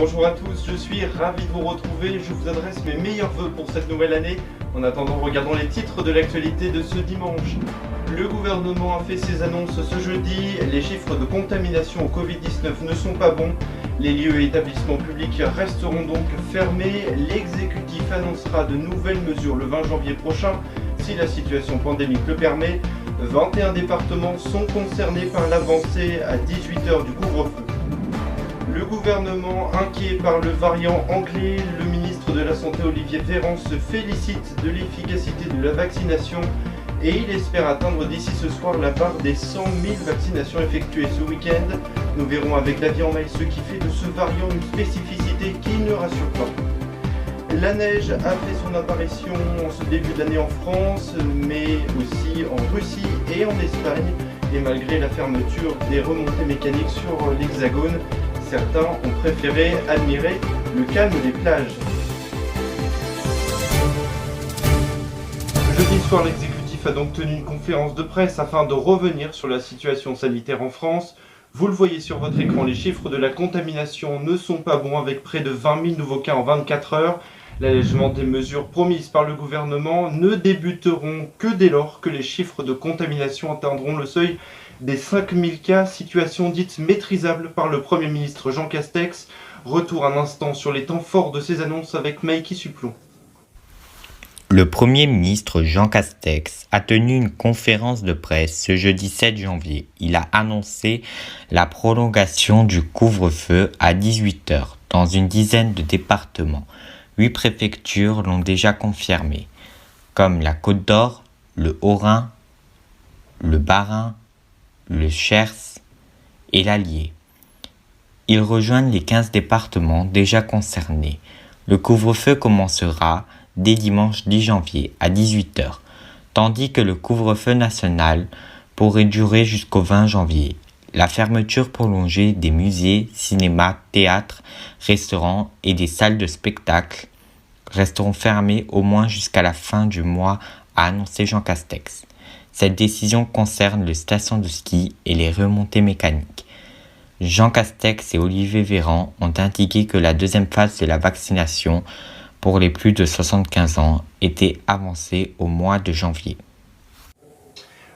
Bonjour à tous, je suis ravi de vous retrouver. Je vous adresse mes meilleurs vœux pour cette nouvelle année. En attendant, regardons les titres de l'actualité de ce dimanche. Le gouvernement a fait ses annonces ce jeudi. Les chiffres de contamination au Covid-19 ne sont pas bons. Les lieux et établissements publics resteront donc fermés. L'exécutif annoncera de nouvelles mesures le 20 janvier prochain, si la situation pandémique le permet. 21 départements sont concernés par l'avancée à 18h du couvre-feu. Le gouvernement, inquiet par le variant anglais, le ministre de la Santé Olivier Véran se félicite de l'efficacité de la vaccination et il espère atteindre d'ici ce soir la barre des 100 000 vaccinations effectuées ce week-end. Nous verrons avec la vie en mail ce qui fait de ce variant une spécificité qui ne rassure pas. La neige a fait son apparition en ce début d'année en France, mais aussi en Russie et en Espagne. Et malgré la fermeture des remontées mécaniques sur l'Hexagone, certains ont préféré admirer le calme des plages. Jeudi soir, l'exécutif a donc tenu une conférence de presse afin de revenir sur la situation sanitaire en France. Vous le voyez sur votre écran, les chiffres de la contamination ne sont pas bons avec près de 20 000 nouveaux cas en 24 heures. L'allègement des mesures promises par le gouvernement ne débuteront que dès lors que les chiffres de contamination atteindront le seuil des 5 000 cas, situation dite maîtrisable par le Premier ministre Jean Castex. Retour un instant sur les temps forts de ces annonces avec Maïki Suplon. Le Premier ministre Jean Castex a tenu une conférence de presse ce jeudi 7 janvier. Il a annoncé la prolongation du couvre-feu à 18h dans une dizaine de départements. 8 préfectures l'ont déjà confirmé, comme la Côte d'Or, le Haut-Rhin, le Bas-Rhin, le Cher et l'Allier. Ils rejoignent les 15 départements déjà concernés. Le couvre-feu commencera dès dimanche 10 janvier à 18h, tandis que le couvre-feu national pourrait durer jusqu'au 20 janvier. La fermeture prolongée des musées, cinémas, théâtres, restaurants et des salles de spectacle resteront fermées au moins jusqu'à la fin du mois, a annoncé Jean Castex. Cette décision concerne les stations de ski et les remontées mécaniques. Jean Castex et Olivier Véran ont indiqué que la deuxième phase de la vaccination pour les plus de 75 ans était avancée au mois de janvier.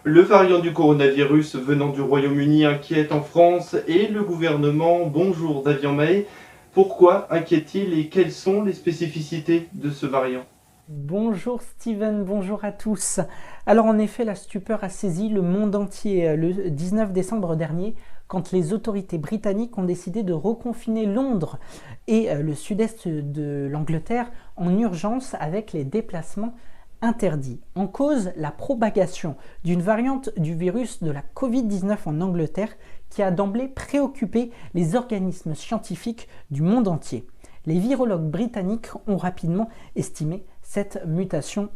Le variant du coronavirus venant du Royaume-Uni inquiète en France et le gouvernement. Bonjour David May. Pourquoi inquiète-t-il et quelles sont les spécificités de ce variant ? Bonjour Steven, bonjour à tous. Alors en effet, la stupeur a saisi le monde entier le 19 décembre dernier quand les autorités britanniques ont décidé de reconfiner Londres et le sud-est de l'Angleterre en urgence avec les déplacements interdits. En cause, la propagation d'une variante du virus de la Covid-19 en Angleterre qui a d'emblée préoccupé les organismes scientifiques du monde entier. Les virologues britanniques ont rapidement estimé cette mutation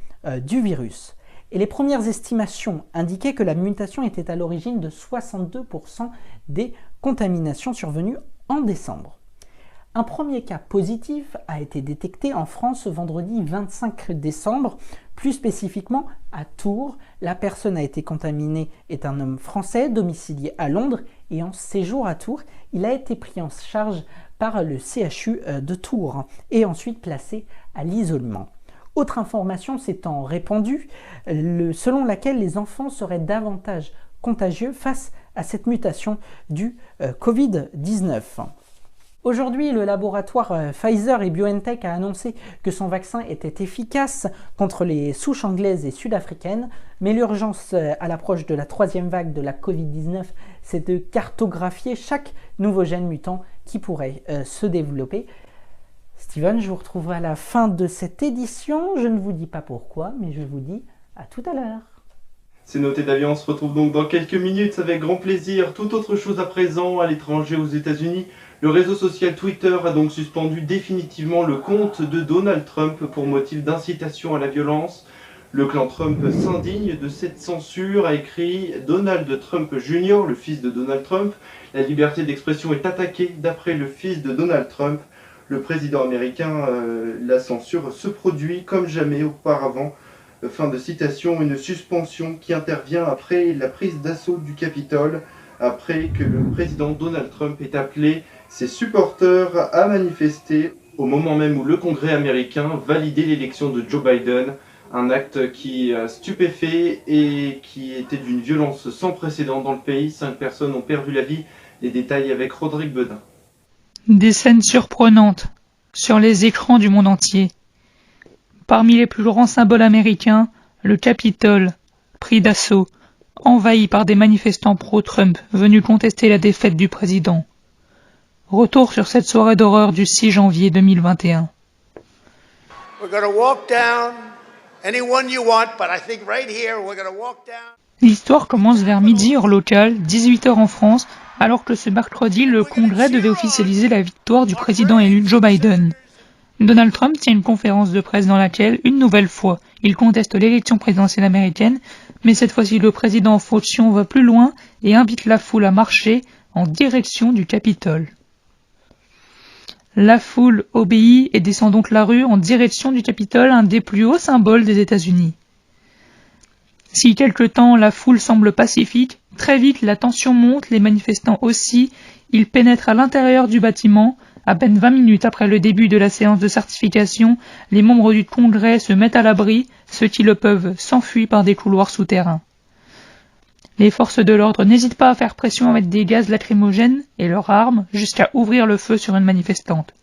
du virus. Et les premières estimations indiquaient que la mutation était à l'origine de 62% des contaminations survenues en décembre. Un premier cas positif a été détecté en France vendredi 25 décembre, plus spécifiquement à Tours. La personne a été contaminée est un homme français domicilié à Londres et en séjour à Tours. Il a été pris en charge par le CHU de Tours et ensuite placé à l'isolement. Autre information s'étant répandue, selon laquelle les enfants seraient davantage contagieux face à cette mutation du Covid-19. Aujourd'hui, le laboratoire Pfizer et BioNTech a annoncé que son vaccin était efficace contre les souches anglaises et sud-africaines, mais l'urgence à l'approche de la troisième vague de la Covid-19, c'est de cartographier chaque nouveau gène mutant qui pourrait se développer. Steven, je vous retrouve à la fin de cette édition. Je ne vous dis pas pourquoi, mais je vous dis à tout à l'heure. C'est noté David, on se retrouve donc dans quelques minutes avec grand plaisir. Toute autre chose à présent, à l'étranger, aux États-Unis, le réseau social Twitter a donc suspendu définitivement le compte de Donald Trump pour motif d'incitation à la violence. Le clan Trump s'indigne de cette censure, a écrit Donald Trump Jr., le fils de Donald Trump. La liberté d'expression est attaquée d'après le fils de Donald Trump. Le président américain, la censure se produit comme jamais auparavant. Fin de citation, une suspension qui intervient après la prise d'assaut du Capitole, après que le président Donald Trump ait appelé Ses supporters a manifesté au moment même où le Congrès américain validait l'élection de Joe Biden, un acte qui a stupéfait et qui était d'une violence sans précédent dans le pays. 5 personnes ont perdu la vie. Les détails avec Rodrigue Bedin. Des scènes surprenantes sur les écrans du monde entier. Parmi les plus grands symboles américains, le Capitole, pris d'assaut, envahi par des manifestants pro-Trump venus contester la défaite du président. Retour sur cette soirée d'horreur du 6 janvier 2021. L'histoire commence vers midi heure locale, 18h en France, alors que ce mercredi, le Congrès devait officialiser la victoire du président élu Joe Biden. Donald Trump tient une conférence de presse dans laquelle, une nouvelle fois, il conteste l'élection présidentielle américaine, mais cette fois-ci le président en fonction va plus loin et invite la foule à marcher en direction du Capitole. La foule obéit et descend donc la rue en direction du Capitole, un des plus hauts symboles des États-Unis. Si quelque temps la foule semble pacifique, très vite la tension monte, les manifestants aussi, ils pénètrent à l'intérieur du bâtiment. À peine 20 minutes après le début de la séance de certification, les membres du Congrès se mettent à l'abri, ceux qui le peuvent s'enfuient par des couloirs souterrains. Les forces de l'ordre n'hésitent pas à faire pression avec des gaz lacrymogènes et leurs armes jusqu'à ouvrir le feu sur une manifestante.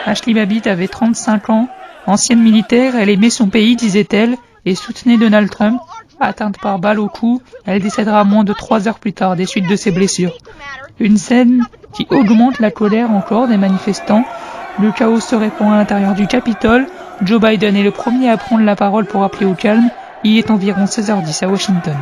Ashley Babbitt avait 35 ans, ancienne militaire, elle aimait son pays, disait-elle, et soutenait Donald Trump. Atteinte par balle au cou, elle décédera moins de 3 heures plus tard des suites de ses blessures. Une scène qui augmente la colère encore des manifestants. Le chaos se répand à l'intérieur du Capitole. Joe Biden est le premier à prendre la parole pour appeler au calme. Il est environ 16h10 à Washington.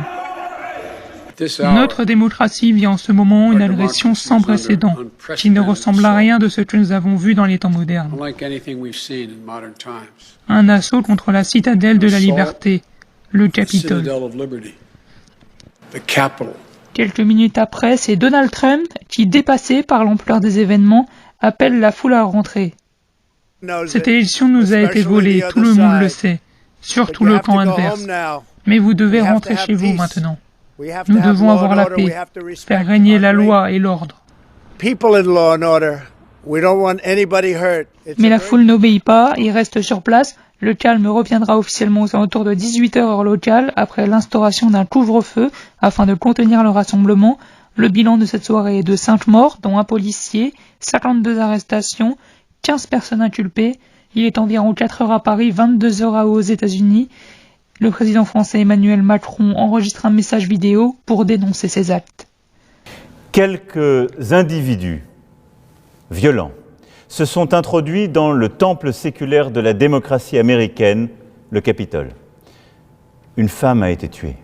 Notre démocratie vit en ce moment une agression sans précédent, qui ne ressemble à rien de ce que nous avons vu dans les temps modernes. Un assaut contre la citadelle de la liberté, le Capitole. Quelques minutes après, c'est Donald Trump qui, dépassé par l'ampleur des événements, appelle la foule à rentrer. Cette élection nous a été volée, tout le monde le sait, surtout le camp adverse. Mais vous devez rentrer chez vous maintenant. Nous devons avoir la paix, faire régner la loi et l'ordre. Mais la foule n'obéit pas et reste sur place. Le calme reviendra officiellement aux alentours de 18h heure locale après l'instauration d'un couvre-feu afin de contenir le rassemblement. Le bilan de cette soirée est de 5 morts, dont un policier, 52 arrestations, 15 personnes inculpées. Il est environ 4 heures à Paris, 22 heures aux États-Unis. Le président français Emmanuel Macron enregistre un message vidéo pour dénoncer ces actes. Quelques individus violents se sont introduits dans le temple séculaire de la démocratie américaine, le Capitole. Une femme a été tuée.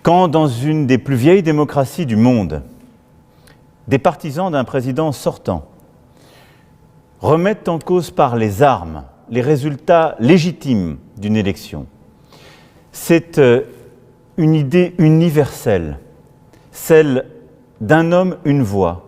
Quand, dans une des plus vieilles démocraties du monde, des partisans d'un président sortant remettent en cause par les armes les résultats légitimes d'une élection, c'est une idée universelle, celle d'un homme, une voix,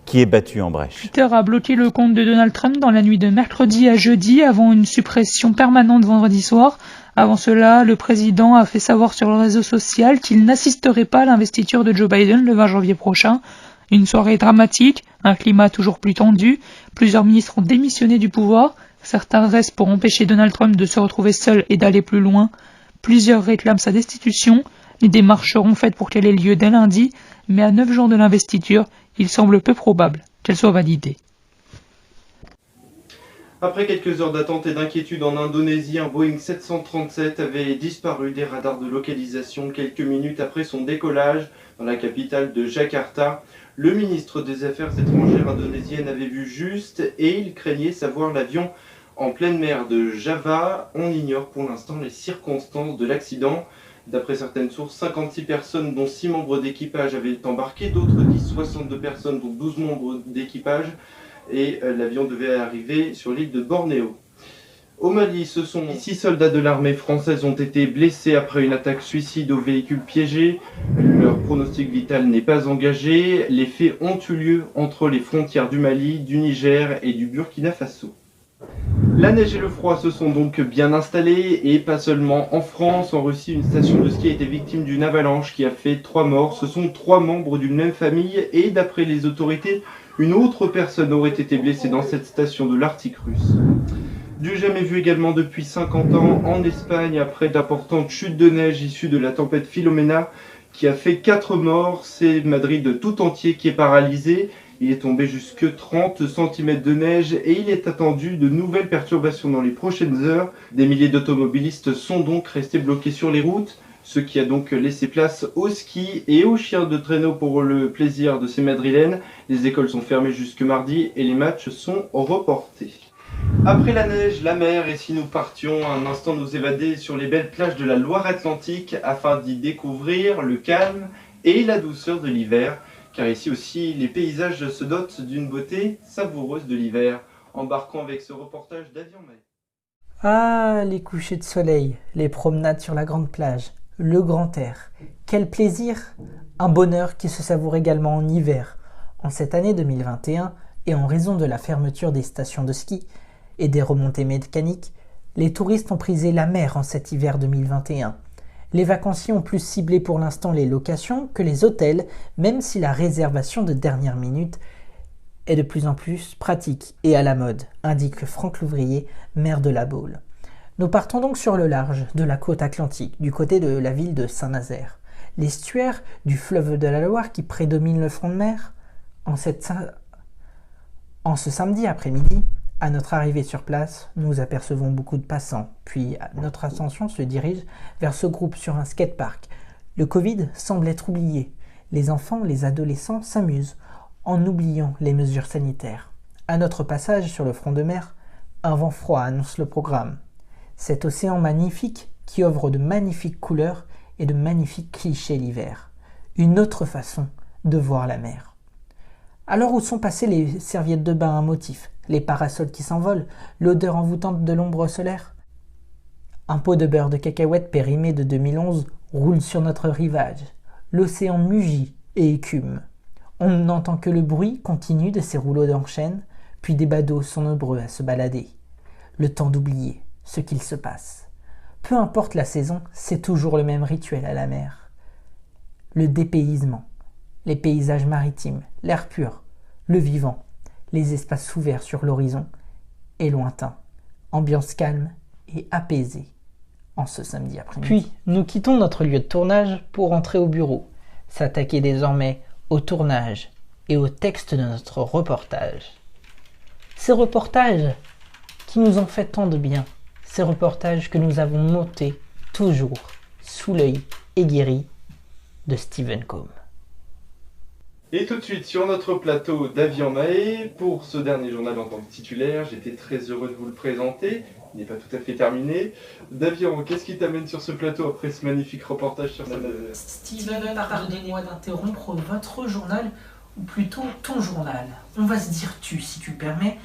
qui est battue en brèche. Twitter a bloqué le compte de Donald Trump dans la nuit de mercredi à jeudi avant une suppression permanente vendredi soir. Avant cela, le président a fait savoir sur le réseau social qu'il n'assisterait pas à l'investiture de Joe Biden le 20 janvier prochain. Une soirée dramatique, un climat toujours plus tendu, plusieurs ministres ont démissionné du pouvoir, certains restent pour empêcher Donald Trump de se retrouver seul et d'aller plus loin, plusieurs réclament sa destitution, les démarches seront faites pour qu'elle ait lieu dès lundi, mais à 9 jours de l'investiture, il semble peu probable qu'elle soit validée. Après quelques heures d'attente et d'inquiétude en Indonésie, un Boeing 737 avait disparu des radars de localisation quelques minutes après son décollage dans la capitale de Jakarta. Le ministre des Affaires étrangères indonésienne avait vu juste et il craignait savoir l'avion en pleine mer de Java. On ignore pour l'instant les circonstances de l'accident. D'après certaines sources, 56 personnes dont 6 membres d'équipage avaient embarqué, d'autres disent 62 personnes dont 12 membres d'équipage et l'avion devait arriver sur l'île de Bornéo. Au Mali, 6 soldats de l'armée française ont été blessés après une attaque suicide au véhicule piégé. Leur pronostic vital n'est pas engagé. Les faits ont eu lieu entre les frontières du Mali, du Niger et du Burkina Faso. La neige et le froid se sont donc bien installés, et pas seulement en France. En Russie, une station de ski a été victime d'une avalanche qui a fait 3 morts. Ce sont 3 membres d'une même famille, et d'après les autorités, une autre personne aurait été blessée dans cette station de l'Arctique russe. Du jamais vu également depuis 50 ans en Espagne, après d'importantes chutes de neige issues de la tempête Filomena qui a fait 4 morts. C'est Madrid tout entier qui est paralysé. Il est tombé jusque 30 cm de neige et il est attendu de nouvelles perturbations dans les prochaines heures. Des milliers d'automobilistes sont donc restés bloqués sur les routes, ce qui a donc laissé place au ski et aux chiens de traîneau pour le plaisir de ces Madrilènes. Les écoles sont fermées jusque mardi et les matchs sont reportés. Après la neige, la mer, et si nous partions un instant nous évader sur les belles plages de la Loire-Atlantique afin d'y découvrir le calme et la douceur de l'hiver, car ici aussi les paysages se dotent d'une beauté savoureuse de l'hiver. Embarquons avec ce reportage d'Avion Maé. Ah, les couchers de soleil, les promenades sur la grande plage, le grand air. Quel plaisir! Un bonheur qui se savoure également en hiver. En cette année 2021, et en raison de la fermeture des stations de ski et des remontées mécaniques, les touristes ont prisé la mer en cet hiver 2021. Les vacanciers ont plus ciblé pour l'instant les locations que les hôtels, même si la réservation de dernière minute est de plus en plus pratique et à la mode, indique Franck Louvrier, maire de La Baule. Nous partons donc sur le large de la côte atlantique, du côté de la ville de Saint-Nazaire. L'estuaire du fleuve de la Loire qui prédomine le front de mer. En ce samedi après-midi, à notre arrivée sur place, nous apercevons beaucoup de passants, puis notre attention se dirige vers ce groupe sur un skatepark. Le Covid semble être oublié. Les enfants, les adolescents s'amusent, en oubliant les mesures sanitaires. À notre passage sur le front de mer, un vent froid annonce le programme. Cet océan magnifique qui offre de magnifiques couleurs et de magnifiques clichés l'hiver. Une autre façon de voir la mer. Alors où sont passées les serviettes de bain à motifs, les parasols qui s'envolent, l'odeur envoûtante de l'ombre solaire? Un pot de beurre de cacahuète périmé de 2011 roule sur notre rivage. L'océan mugit et écume. On n'entend que le bruit continu de ces rouleaux d'enchaîne, puis des badauds sont nombreux à se balader. Le temps d'oublier ce qu'il se passe. Peu importe la saison, c'est toujours le même rituel à la mer. Le dépaysement, les paysages maritimes, l'air pur, le vivant, les espaces ouverts sur l'horizon et lointains, ambiance calme et apaisée en ce samedi après-midi. Puis, nous quittons notre lieu de tournage pour entrer au bureau, s'attaquer désormais au tournage et au texte de notre reportage. Ces reportages qui nous ont fait tant de bien, ces reportages que nous avons montés toujours sous l'œil aiguerri de Stephen Combe. Et tout de suite sur notre plateau Davian Maé, pour ce dernier journal en tant que titulaire, j'étais très heureux de vous le présenter, il n'est pas tout à fait terminé. Davian, qu'est-ce qui t'amène sur ce plateau après ce magnifique reportage sur Saint-Nazaire? Stephen, pardonnez-moi d'interrompre votre journal, ou plutôt ton journal. On va se dire tu, si tu le permets.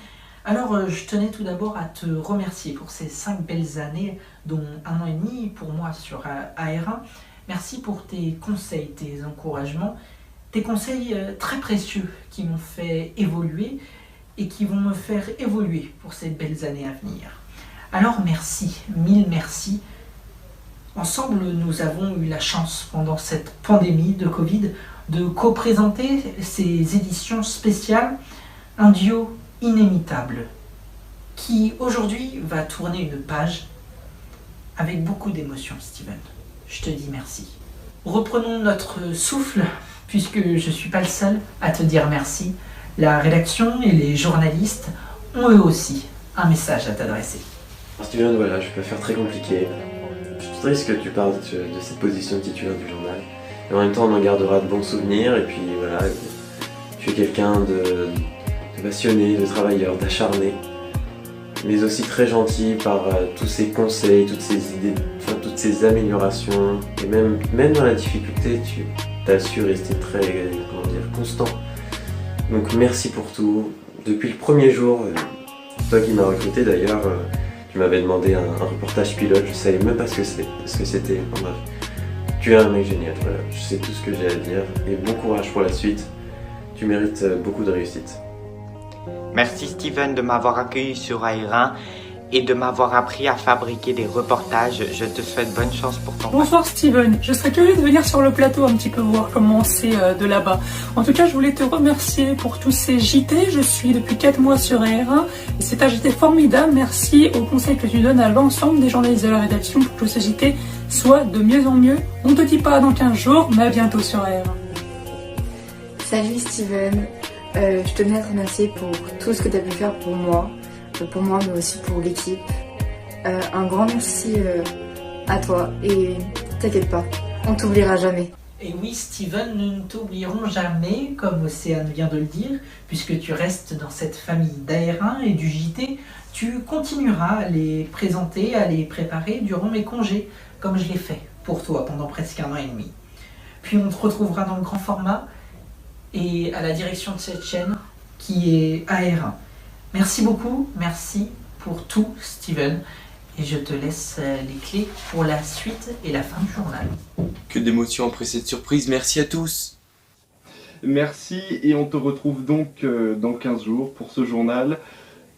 Alors, je tenais tout d'abord à te remercier pour ces 5 belles années, dont 1 an et demi pour moi sur AR1. Merci pour tes conseils, tes encouragements, tes conseils très précieux qui m'ont fait évoluer et qui vont me faire évoluer pour ces belles années à venir. Alors merci, 1000 merci. Ensemble, nous avons eu la chance pendant cette pandémie de Covid de co-présenter ces éditions spéciales, un duo inimitable qui aujourd'hui va tourner une page avec beaucoup d'émotion, Steven. Je te dis merci. Reprenons notre souffle, puisque je ne suis pas le seul à te dire merci. La rédaction et les journalistes ont eux aussi un message à t'adresser. Steven, voilà, je peux faire très compliqué. Je suis triste que tu parles de cette position de titulaire du journal. Et en même temps, on en gardera de bons souvenirs. Et puis voilà, tu es quelqu'un de passionné, de travailleur, d'acharné, mais aussi très gentil par tous ces conseils, toutes ces idées, enfin, toutes ces améliorations. Et même dans la difficulté, tu as su rester très, constant. Donc merci pour tout. Depuis le premier jour, toi qui m'as recruté d'ailleurs, tu m'avais demandé un reportage pilote, je savais même pas ce que c'était. Enfin, bref, tu es un mec génial, voilà, je sais tout ce que j'ai à dire et bon courage pour la suite. Tu mérites beaucoup de réussite. Merci Steven de m'avoir accueilli sur AR1 et de m'avoir appris à fabriquer des reportages. Je te souhaite bonne chance pour ton Bonsoir Steven, je serais curieux de venir sur le plateau un petit peu voir comment c'est de là-bas. En tout cas, je voulais te remercier pour tous ces JT. Je suis depuis 4 mois sur AR1 et c'est un JT formidable. Merci aux conseils que tu donnes à l'ensemble des journalistes de la rédaction pour que ce JT soit de mieux en mieux. On ne te dit pas dans 15 jours, mais à bientôt sur AR1. Salut Steven, je tenais à te remercier pour tout ce que tu as pu faire pour moi mais aussi pour l'équipe. Un grand merci à toi et t'inquiète pas, on t'oubliera jamais. Et oui, Steven, nous ne t'oublierons jamais, comme Océane vient de le dire, puisque tu restes dans cette famille d'AR1 et du JT. Tu continueras à les présenter, à les préparer durant mes congés, comme je l'ai fait pour toi pendant presque 1 an et demi. Puis on te retrouvera dans le grand format et à la direction de cette chaîne qui est AR1. Merci beaucoup, merci pour tout Steven, et je te laisse les clés pour la suite et la fin du journal. Que d'émotions après cette surprise, merci à tous. Merci, et on te retrouve donc dans 15 jours pour ce journal.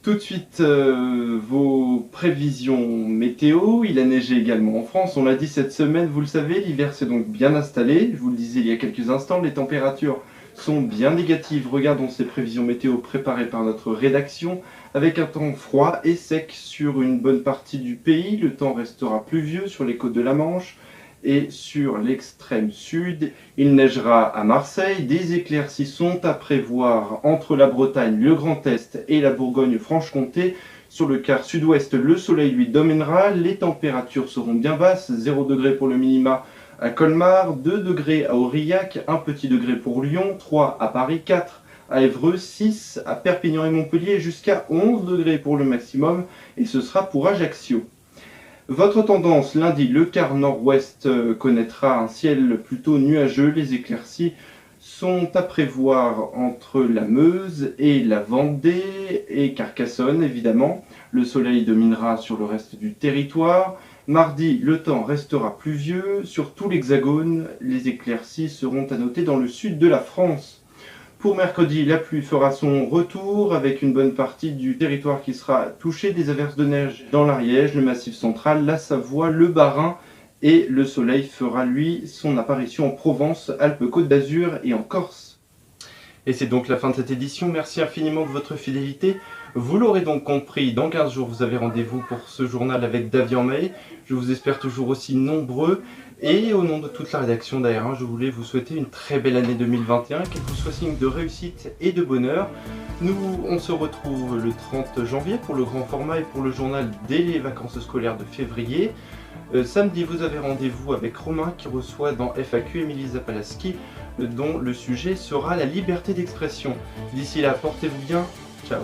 Tout de suite, vos prévisions météo. Il a neigé également en France, on l'a dit cette semaine, vous le savez, l'hiver s'est donc bien installé. Je vous le disais il y a quelques instants, les températures sont bien négatives. Regardons ces prévisions météo préparées par notre rédaction. Avec un temps froid et sec sur une bonne partie du pays, le temps restera pluvieux sur les côtes de la Manche et sur l'extrême sud. Il neigera à Marseille, des éclaircies sont à prévoir entre la Bretagne, le Grand Est et la Bourgogne-Franche-Comté. Sur le quart sud-ouest, le soleil lui dominera, les températures seront bien basses, 0 degré pour le minima à Colmar, 2 degrés à Aurillac, 1 petit degré pour Lyon, 3 à Paris, 4 à Évreux, 6 à Perpignan et Montpellier, jusqu'à 11 degrés pour le maximum, et ce sera pour Ajaccio. Votre tendance, lundi, le quart nord-ouest connaîtra un ciel plutôt nuageux, les éclaircies sont à prévoir entre la Meuse et la Vendée et Carcassonne évidemment. Le soleil dominera sur le reste du territoire. Mardi, le temps restera pluvieux. Sur tout l'Hexagone, les éclaircies seront à noter dans le sud de la France. Pour mercredi, la pluie fera son retour avec une bonne partie du territoire qui sera touché. Des averses de neige dans l'Ariège, le Massif central, la Savoie, le Bas-Rhin. Et le soleil fera lui son apparition en Provence, Alpes-Côte d'Azur et en Corse. Et c'est donc la fin de cette édition. Merci infiniment de votre fidélité. Vous l'aurez donc compris, dans 15 jours, vous avez rendez-vous pour ce journal avec Davian May. Je vous espère toujours aussi nombreux. Et au nom de toute la rédaction d'AR1, je voulais vous souhaiter une très belle année 2021, qu'elle vous soit signe de réussite et de bonheur. Nous, on se retrouve le 30 janvier pour le grand format et pour le journal dès les vacances scolaires de février. Samedi, vous avez rendez-vous avec Romain qui reçoit dans FAQ Émilie Zapalaski, dont le sujet sera la liberté d'expression. D'ici là, portez-vous bien. Ciao.